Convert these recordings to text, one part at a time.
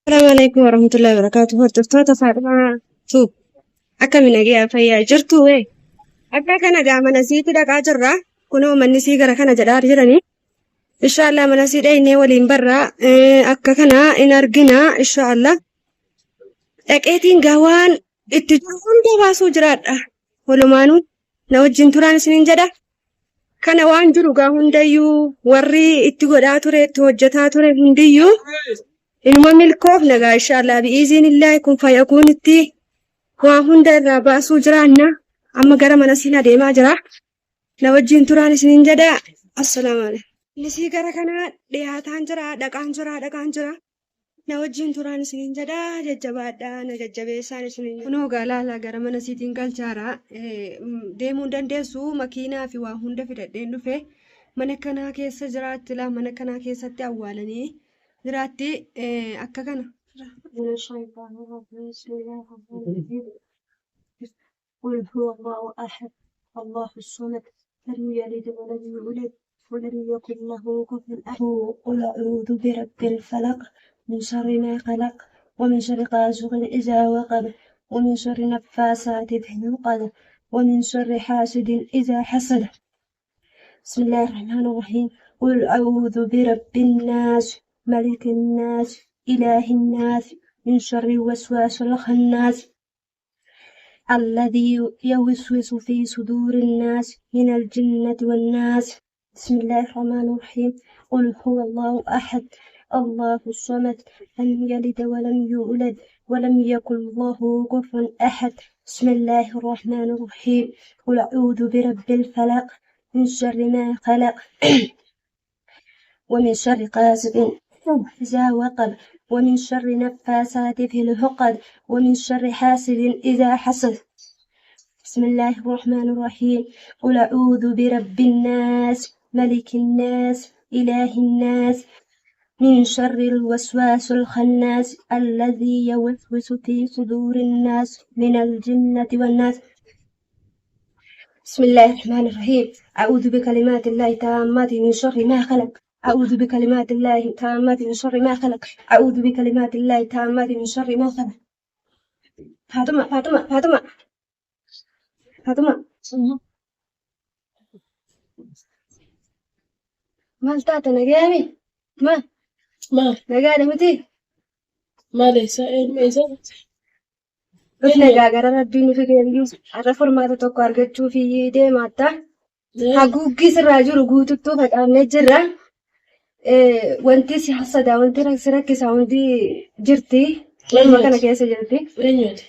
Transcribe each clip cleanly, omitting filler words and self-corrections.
السلام عليكم ورحمة الله وبركاته. Hordoftoota Faadhimaa Tuub akkami nagaa fayyaa jirtu wee akka kana gaa mana siiti dhaqaa jirra kunoo manni sii gara kana jedhaa jiranii inshaallah mana sii dhaynee waliin barraa akka kana in argina inshaallah dhaqeetiin gaa waan itti jiru hunda baasuu jiraadha walumaanuu na wajjin turaan isiniin jedha kana waan jiru gaa hundayyuu warri itti godhaa ture itti hojjetaa ture hundiyyuu ilma milkoof nagaa inshaallah bi'iizinillahi kun fayyakunitti waan hunda irraa baasuu jiraanna amma gara mana siin adeemaa jira na wajjin turaan isiniin jedha assalaamu alaykum nisii gara kana dhiyaataan jira dhaqaan jira na wajjin turaan isiniin jedha jajjabaadha na jajjabeessaan isiniin kunoo gaalaala gara mana siitiin galchaara deemuu dandeessu makiinaa fi waa hunda fidadheen dhufe mana kanaa keessa jiraatti la mana kanaa keessatti awwaalanii jiraatti akka kana من الشيطان الرجيم بسم الله الرحمن الرحيم قل هو الله أحد الله الصمد لم يلد ولم يولد ولم يكن له كفوا أحد قل أعوذ برب الفلق من شر ما خلق ومن شر غاسق إذا وقب ومن شر نفاسات في العقد ومن شر حاسد إذا حسد بسم الله الرحمن الرحيم قل أعوذ برب الناس ملك الناس إله الناس من شر الوسواس الخناس الذي يوسوس في صدور الناس من الجنة والناس بسم الله الرحمن الرحيم قل هو الله أحد الله الصمد لم يلد ولم يولد ولم يكن له كفوا أحد بسم الله الرحمن الرحيم قل أعوذ برب الفلق من شر ما خلق ومن شر غاسق إذا وقب ومن شر نفاسات في العقد ومن شر حاسد إذا حسد بسم الله الرحمن الرحيم قل أعوذ برب الناس ملك الناس إله الناس من شر الوسواس الخناس الذي يوسوس في صدور الناس من الجنة والناس بسم الله الرحمن الرحيم أعوذ بكلمات الله التامات من شر ما خلق أعوذ بكلمات الله التامات من شر ما خلق أعوذ بكلمات الله التامات من شر ما خلق فاطمة maal taate nagaami nagaadha miti maal eessa dhufne gaagara rabbiin nufi deebi'u har'a furmaata tokko argachuuf deemaatta haguuggii sirraa jiru guututtuu facaafnee jirra wanti si hasadaa wanti si rakkisaa hundi jirti waluma kana keessa jirti eenyuuti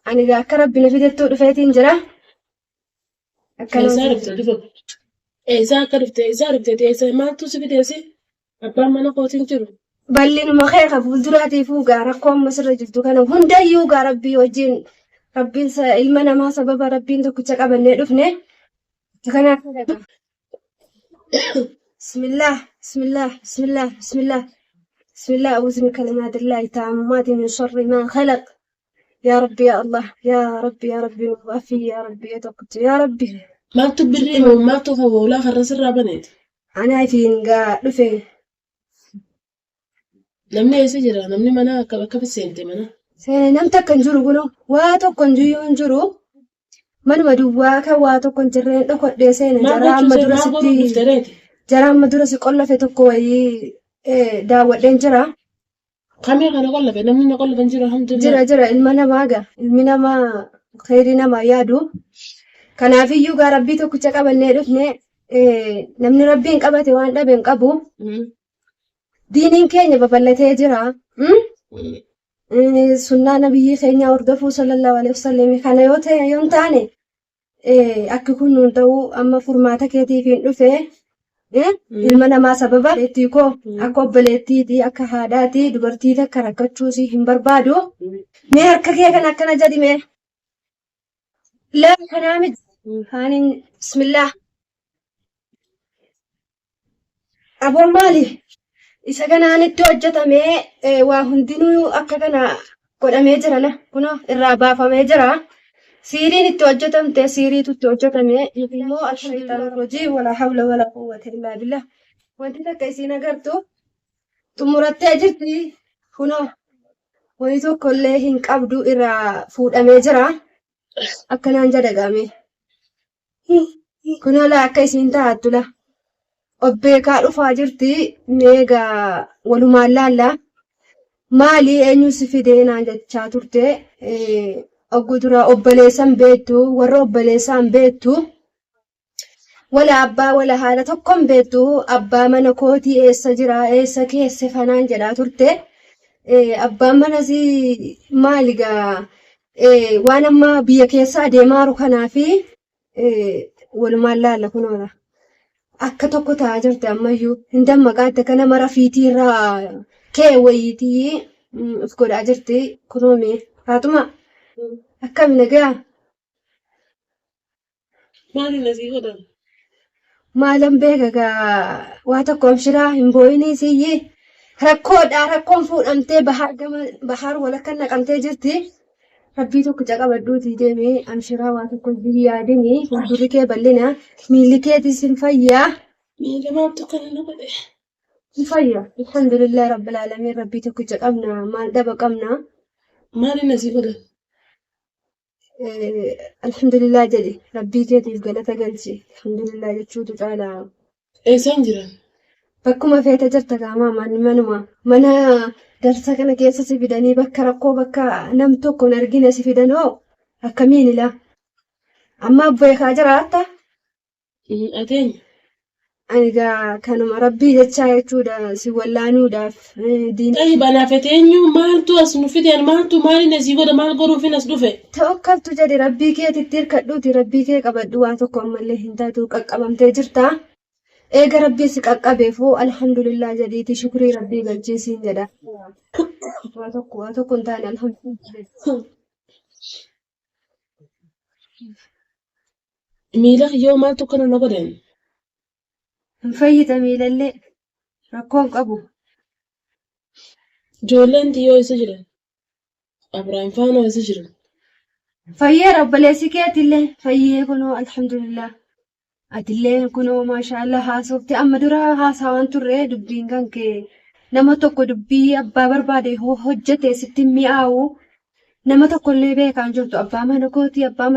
ani akka rabbi na fidattuu dhufeetiin jira eessaa dhufte eessa maaltu si fideesi abbaan mana kootiin jiru bal'inuma keeka fuulduraatiifuu gaa rakkoo amma sirra jirtu kana hundayyuu gaa rabbii wajjin rabbiin ilma namaa sababa rabbiin tokkicha qabannee dhufne kanaaf bismillah أعوذ بكلمات الله التامات من شر ما خلق يا ربي يا الله يا ربي وفي يا ربي يا توكت يا ربي maaltu birriimu maaltu hawwulaa har'a sirraa baneeti أنا فين قا رفي namni eessa jira namni mana akka seente mana namta kan jiru kuno waa tokkon jiyyuun jiru manuma duwwaa kan waa tokkon jirreen dhokodhee seene jara amma dura si qollafe tokko wayii daawwadheen jira kamii kana qollafe namni na qollafan jira alhamdulillah jira ilma namaa gaa ilmi namaa khayrii namaa yaadu kanaafiyyuu gaa rabbii tokkicha qabannee dhufne namni rabbiin qabate waan dhabeen qabu diiniin keenya babal'atee jira sunnaa nabiyyi keenya hordofuu sallallahu alaihi wasallam kana yoo ta'e yoon taane akki kun nuun ta'uu amma furmaata keetiifiin dhufe ilma namaa sababa leettii koo akka obboleettiiti akka haadhaati dubartii takka rakkachuusi hin barbaadu mee harka kee kan akkana jedhime laa kanaa miti faaniin bismillah aboon maali isa kanaanitti hojjetamee waa hundinuu akka kana godhamee jira la kunoo irraa baafamee jira siiriin itti hojjetamte siiriitu itti hojjetame immoo ashaytaan rajii wala hawla wala quwwata illaa billah wanti takka isiin agartu xumurattee jirti kunoo Wayii tokkollee hin qabdu irraa fuudhamee jira. Akkanaan jedhagame. Kunoo akka isiin taattu la. Obbeekaa dhufaa jirti. Meegaa walumaan laalla. Maali eenyu si fidee naan jechaa turte. Oggu dura obboleessan beektu warra obboleessaan beektu. Wala abbaa wala haadha tokkoon beektu abbaa mana kootii eessa jira eessa keesse fanaan jedhaa turte. Abbaan manas maaligaa waan amma biyya keessa adeemaaru kanaafi walumaan laalla kunoodha. Akka tokko ta'aa jirti ammayyuu hin dammaqaatte kana mara fiitiirraa kee wayiitii of godhaa jirti kunoome Faatuma akkam nagaa. Maali nasii godhan? Maalan beekagaa waa tokko amshiraa hin boo'inii siyyi rakkoodhaa rakkoon fuudhamtee bahar walakkan naqamtee jirti. Rabbii tokko caqabadhuutii deemee amshiraa waa tokko biyyi yaadini fuuldurri kee bal'ina miilli keetis hin fayyaa. Miila maaltu kana na godhe? Hin fayyaa. Alhamdulillah rabbil aalamiin rabbii tokko caqabna maal dhaba qabna. Maali nasii godhan? Alhamdulillah jedhi rabbii keetiif galata galchi. Alhamdulillah jechuutu caalaa. Eessaan jiran? Bakkuma feete jirta gaamaa manuma mana darsa kana keessa si fidanii bakka rakkoo bakka nam tokkoon argina si fidanoo akkamiin ila amma beekaa jiraatta. Ateenya? Anigaa kanuma rabbii jechaa jechuudha si wallaanuudhaaf diina. Ta'i banaaf ateenyu maaltu as nu fideen maaltu maali nasii godha maal godhuufin as dhufe? Ta'okkattu jedhi rabbii keetitti hirkadhuuti rabbii kee qabadhu waa tokko ammallee hin taatu qaqqabamtee jirta. Eega rabbii si qaqqabeefuu alhamdulillah jedhiiti shukrii rabbii galcheesiin jedha. Waa tokko hin taane alhamdulillah. Miila yoo maaltu kana na godhan? Hin fayyita miilallee rakkoon qabu. Ijoolleen xiyyoo isa jiran? Abiraan faanoo isa jiran? Fayyeera obboleessi keetillee fayyee kunoo alhamdulillah. Atillee kunoo maashaallah haasofte amma dura haasawaan turre dubbiin kan kee nama tokko dubbii abbaa barbaade hojjete sitti mi'aawu nama tokkollee beekaan jirtu abbaa mana kooti abbaan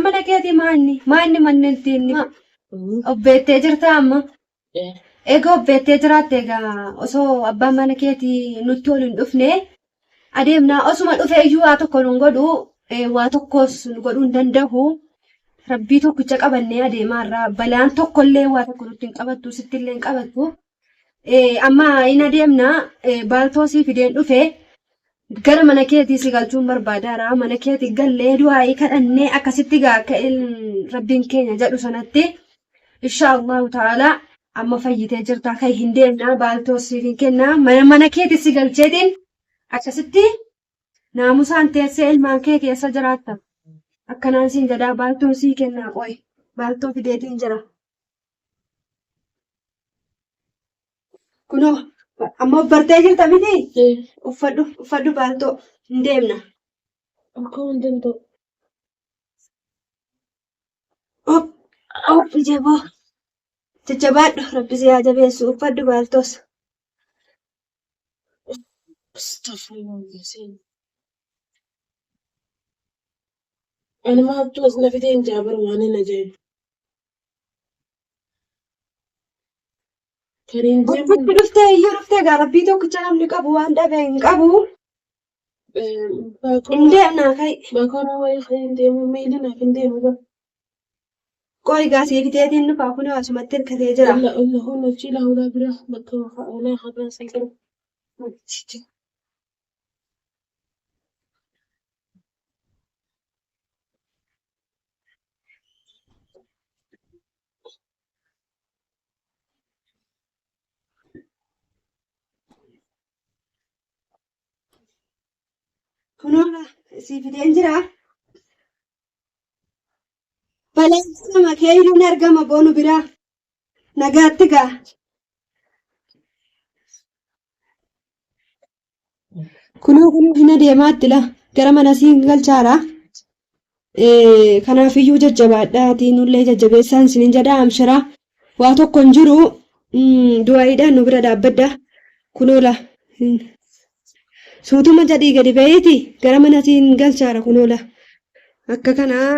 mana keeti maanni mannelti inni obbeettee jirta amma. Egaa obbeettee jiraatte egaa osoo abbaan mana keeti nutti ol hin dhufne adeemnaa osuma dhufe iyyuu waa tokko nun godhu waa tokkos nu godhuu hin danda'u. Rabbii tokkicha qabannee adeemaarraa balaan tokkollee waa tokko nutti hin qabattu sittillee hin qabattu. Amma hin adeemna baaltoo sii fideen dhufe gara mana keetii si galchuun barbaadaara. Mana keetii gallee du'aayii kadhannee akkasitti akka rabbiin keenya jedhu sanatti inshaallahu ta'ala amma fayyitee jirta kan hin deemna baaltoo siif hin kenna mana keetii si galcheetiin akkasitti naamusaan teessee ilmaan kee keessa jiraatta. Akkanaan siin jedhaa baaltoon sii kennaa qoy baaltoo fideetiin jira. Kunoo amma bartee jirta miti uffadhu baaltoo hin deemna. Akka hin danda'u. Ijaboo jajjabaadhu rabbi si haa jabeessu uffadhu baaltoos. Ani maaltu as na fideen jaabar waan hin ajaa'ibu. Kariin deemu. Uffatti dhuftee iyyuu dhuftee gaa rabbii tokkicha namni qabu waan dhabe hin qabu. Hin deemnaa kai. Bakoon wayii hin deemu miila naaf hin deemu. Qoy gaa sii fiteetiin dhufaa kun asumatti hirkatee jira. Allahumma nachi lahulaa bira bakka olaa haadhaan saqiru. Kunoo sii fideen jira. Balaan nama keeyyiin argama boonu biraa. Nagaatti gaa. Kunoo hin adeemaatti la gara mana siin galchaara. Kanaafiyyuu jajjabaadhaatii nullee jajjabeessaan isiniin jedhaa amshira. Waa tokko hin jiru du'aayiidhaan nu bira dhaabbadda. Kunoo la Suutuma jedhii gadi baheeti gara manaatiin galchaara kunoola. Akka kanaa.